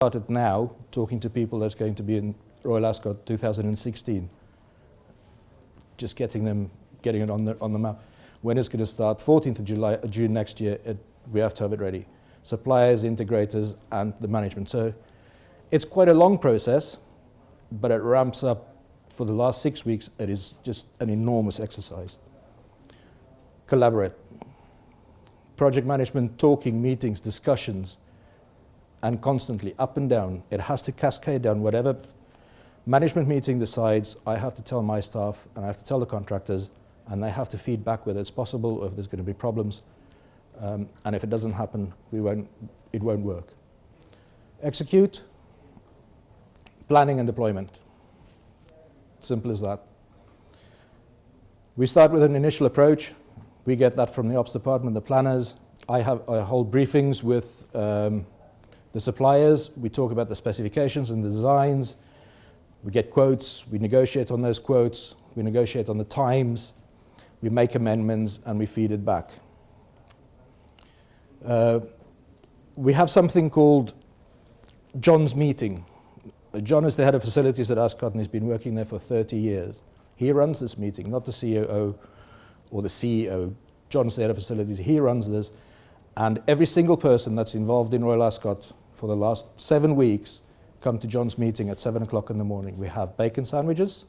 started now talking to people that's going to be in Royal Ascot 2016. Just getting it on the map. When it's going to start, 14th of June next year, we have to have it ready. Suppliers, integrators, and the management. So it's quite a long process, but it ramps up. For the last 6 weeks, it is just an enormous exercise. Collaborate. Project management, talking, meetings, discussions, and constantly, up and down. It has to cascade down. Whatever management meeting decides, I have to tell my staff, and I have to tell the contractors, and they have to feed back whether it's possible or if there's going to be problems. And if it doesn't happen, it won't work. Execute. Planning and deployment. Simple as that. We start with an initial approach. We get that from the ops department, the planners. I hold briefings with the suppliers. We talk about the specifications and the designs. We get quotes. We negotiate on those quotes. We negotiate on the times. We make amendments and we feed it back. We have something called John's meeting. John is the head of facilities at Ascot and he's been working there for 30 years. He runs this meeting, not the COO or the CEO. John's the head of facilities, he runs this. And every single person that's involved in Royal Ascot for the last 7 weeks come to John's meeting at 7 o'clock in the morning. We have bacon sandwiches,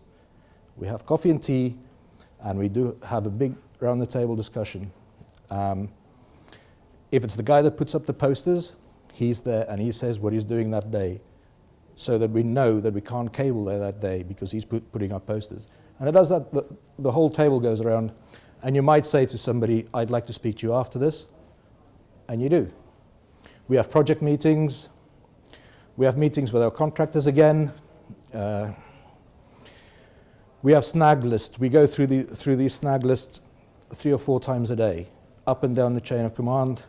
we have coffee and tea, and we do have a big round the table discussion. If it's the guy that puts up the posters, he's there and he says what he's doing that day, so that we know that we can't cable there that day because he's putting up posters. And it does that, the whole table goes around, and you might say to somebody, I'd like to speak to you after this, and you do. We have project meetings, we have meetings with our contractors again, we have snag lists. We go through these snag lists 3 or 4 times a day, up and down the chain of command,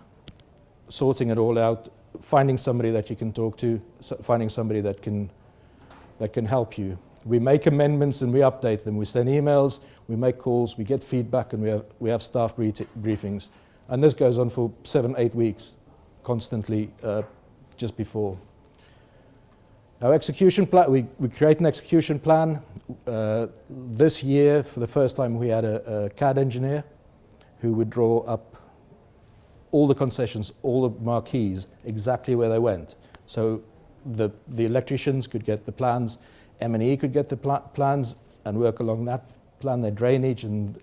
sorting it all out, finding somebody that you can talk to, finding somebody that can help you. We make amendments and we update them. We send emails, we make calls, we get feedback, and we have staff briefings. And this goes on for 7, 8 weeks, constantly, just before. Our execution plan, we create an execution plan. This year, for the first time, we had a CAD engineer who would draw up all the concessions, all the marquees, exactly where they went. So the electricians could get the plans, M&E could get the plans and work along that plan, their drainage and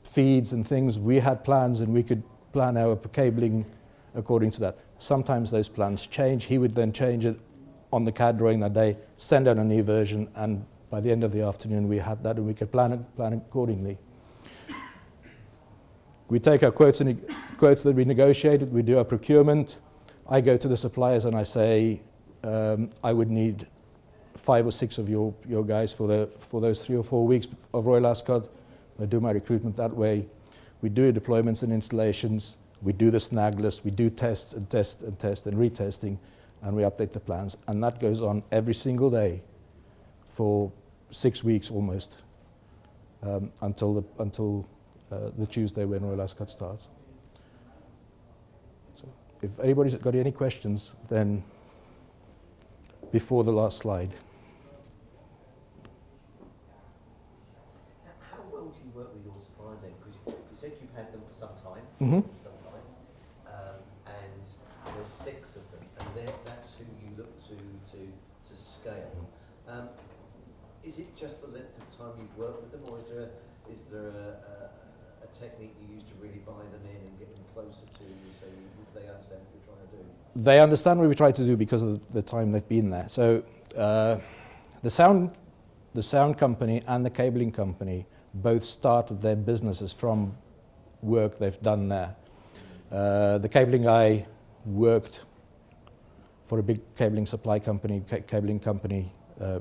feeds and things. We had plans and we could plan our cabling according to that. Sometimes those plans change. He would then change it on the CAD drawing that day, send out a new version, and by the end of the afternoon we had that and we could plan accordingly. We take our quotes that we negotiated, we do our procurement. I go to the suppliers and I say, I would need 5 or 6 of your guys for those 3 or 4 weeks of Royal Ascot. I do my recruitment that way. We do deployments and installations. We do the snag list. We do tests and test and test and retesting, and we update the plans. And that goes on every single day for 6 weeks almost, until the Tuesday when Royal Ascot starts. So if anybody's got any questions, then before the last slide. How well do you work with your suppliers then? Because you said you've had them for some time, Mm-hmm. and there's 6 of them, and that's who you look to scale. Is it just the length of time you've worked with them, or is there a technique you use to really buy them in and get them closer to you so they understand what you're trying to do? They understand what we try to do because of the time they've been there. So the sound company and the cabling company both started their businesses from work they've done there. The cabling guy worked for a big cabling supply company, cabling company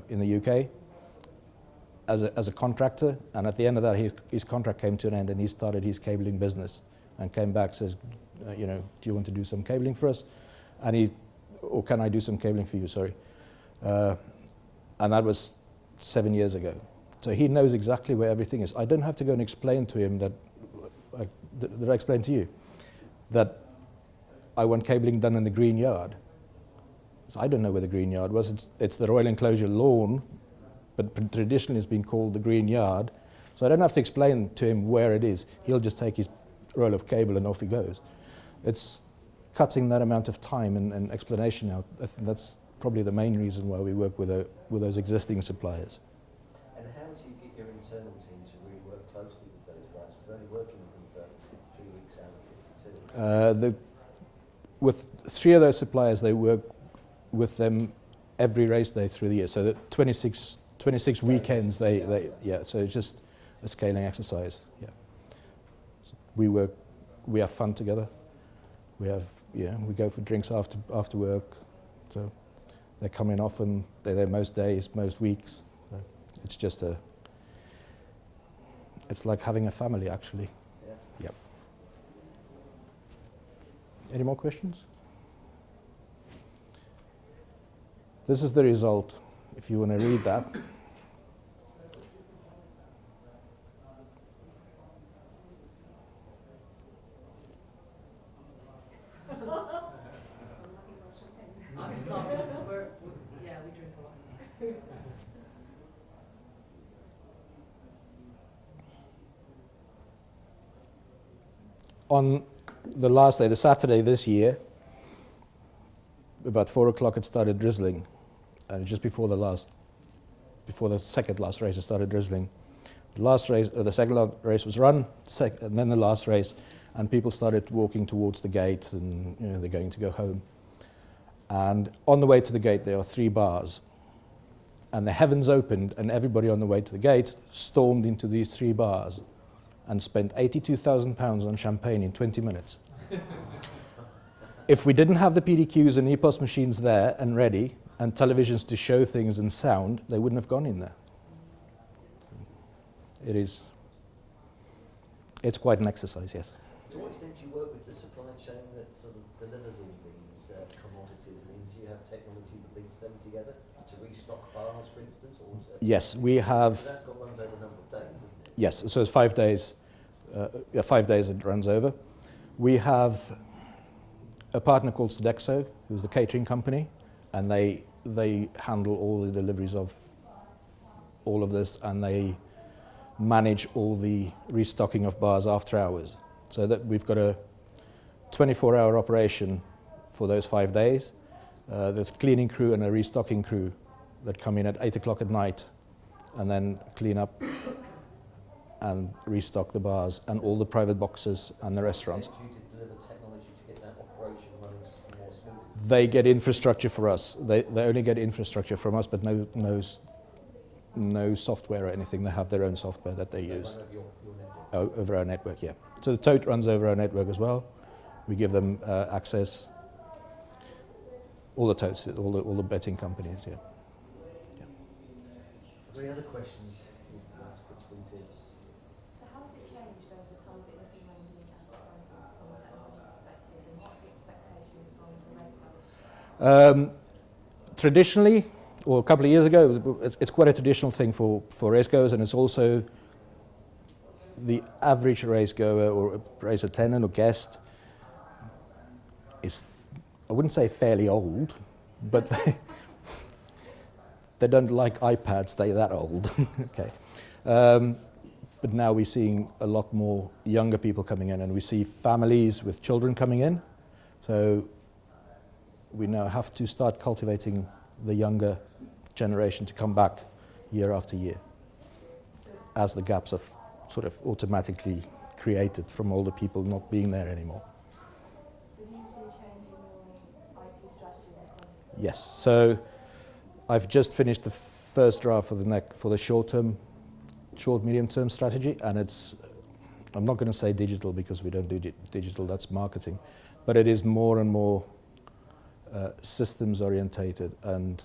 in the UK as a contractor, and at the end of that his contract came to an end and he started his cabling business and came back, says, do you want to do some cabling for us? And or can I do some cabling for you, sorry. And that was 7 years ago. So he knows exactly where everything is. I don't have to go and explain to him that I explained to you, that I want cabling done in the green yard. So I don't know where the green yard was. It's the Royal Enclosure lawn, but traditionally it's been called the green yard. So I don't have to explain to him where it is. He'll just take his roll of cable and off he goes. It's cutting that amount of time and explanation out. I think that's probably the main reason why we work with those existing suppliers. And how do you get your internal team to really work closely with those guys? Because they're only working with them for 3 weeks out of 52. With 3 of those suppliers, they work with them every race day through the year. So the 26 weekends, so it's just a scaling exercise. Yeah, so we have fun together. We go for drinks after work. So they come in often. They're there most days, most weeks. So it's just it's like having a family, actually. Yeah. Yep. Any more questions? This is the result, if you want to read that. I'm just laughing. We drink a lot. On the last day, the Saturday this year, about 4 o'clock it started drizzling. And just before the second last race, it started drizzling. The second race was run, and then the last race, and people started walking towards the gate, and they're going to go home. And on the way to the gate, there are 3 bars, and the heavens opened, and everybody on the way to the gate stormed into these 3 bars, and spent £82,000 on champagne in 20 minutes. If we didn't have the PDQs and EPOS machines there and ready, and televisions to show things and sound, they wouldn't have gone in there. It's quite an exercise, yes. To what extent do you work with the supply chain that sort of delivers all these commodities? I mean, do you have technology that links them together to restock bars, for instance? Or to Yes, we have. So that's got runs over a number of days, isn't it? Yes, so it's 5 days. 5 days it runs over. We have a partner called Sodexo, who's the catering company, and they handle all the deliveries of all of this, and they manage all the restocking of bars after hours. So that we've got a 24-hour operation for those 5 days. There's a cleaning crew and a restocking crew that come in at 8 o'clock at night and then clean up and restock the bars and all the private boxes and the restaurants. Do you deliver technology to get that operation running more smoothly? They get infrastructure for us. They only get infrastructure from us, but no software or anything. They have their own software that they use. Run over your network? Over our network, yeah. So the tote runs over our network as well. We give them access. All the totes, all the betting companies, yeah. Are there any other questions you'd like to put to me too? So how has it changed over the time that you've been running the asset prices from a technology perspective, and what are the expectations from the race goers? Traditionally, or a couple of years ago, it's quite a traditional thing for race goers, and it's also the average race goer or race attendant or guest is, I wouldn't say fairly old, but they don't like iPads, they're that old. Okay. But now we're seeing a lot more younger people coming in, and we see families with children coming in. So we now have to start cultivating the younger generation to come back year after year, as the gaps are sort of automatically created from older people not being there anymore. So do you see a change in your IT strategy there? Yes. So I've just finished the first draft for the short medium-term strategy, and I'm not going to say digital because we don't do digital, that's marketing, but it is more and more systems orientated and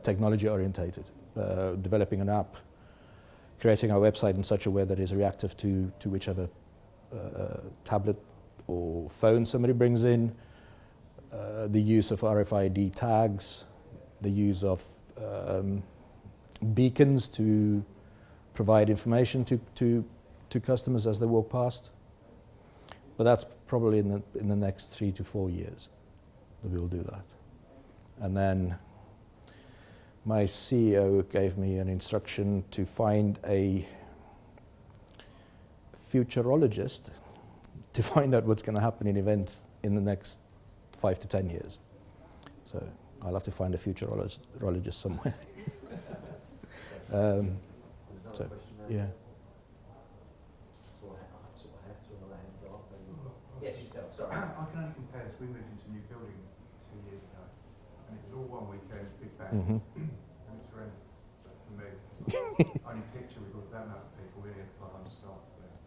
technology orientated, developing an app, creating our website in such a way that is reactive to whichever tablet or phone somebody brings in, the use of RFID tags, the use of beacons to provide information to customers as they walk past. But that's probably in the next 3 to 4 years. we will do that. And then my CEO gave me an instruction to find a futurologist to find out what's going to happen in events in the next 5 to 10 years. So I'll have to find a futurologist somewhere. There's another So, question there. yeah. Sort of hat to the land drop. Yes, yourself, sorry. I can only compare this. We moved into a new building 2 years ago, and it was all one weekend, big bang, Mhm. and it's horrendous. But for me, only picture we've got that amount of people, we only had 500 staff there.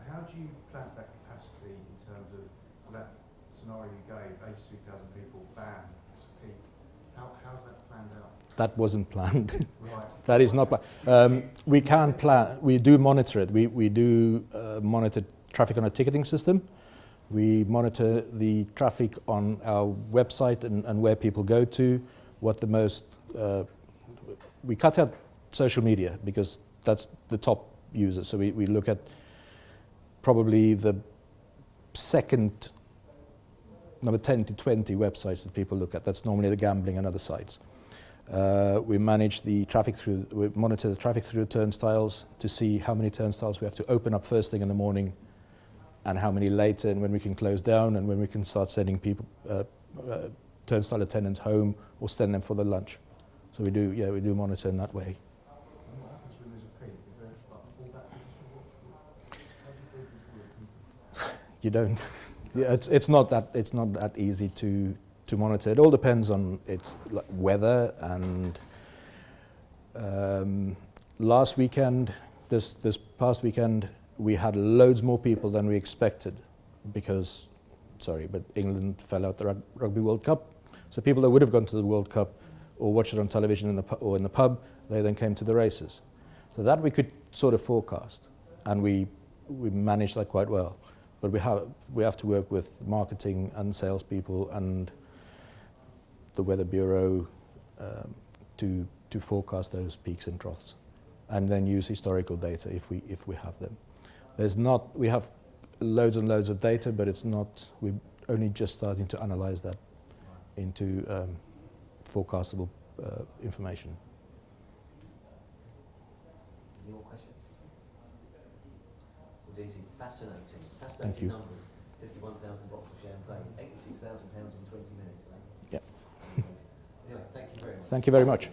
How do you plan for that capacity in terms of that scenario you gave, 82,000 people, bam, it's a peak. How's that planned out? That wasn't planned. Right. That is not planned. We can plan. We do monitor it. We do monitor traffic on a ticketing system. We monitor the traffic on our website and where people go to. What the most. We cut out social media because that's the top user. So we look at probably the second number 10 to 20 websites that people look at. That's normally the gambling and other sites. We manage the traffic through, we monitor the traffic through the turnstiles to see how many turnstiles we have to open up first thing in the morning and how many later, and when we can close down and when we can start sending people, turnstile attendants home or send them for their lunch. So we do monitor in that way. And what happens when there's a peak? Is there like a fallback position? How do you do this? You don't. Yeah, it's not that easy to monitor. It all depends on its weather and last weekend, this past weekend, we had loads more people than we expected because, but England fell out the Rugby World Cup. So people that would have gone to the World Cup or watched it on television or in the pub, they then came to the races. So that we could sort of forecast, and we managed that quite well. But we have to work with marketing and salespeople and the Weather Bureau to forecast those peaks and troughs, and then use historical data if we have them. We have loads and loads of data, but it's not. We're only just starting to analyze that into forecastable information. Any more questions? Well, DT, fascinating Thank you. numbers. 51,000 bottles of champagne, £86,000 in 20 minutes. Eh? Yep. Anyway, thank you very much. Thank you very much.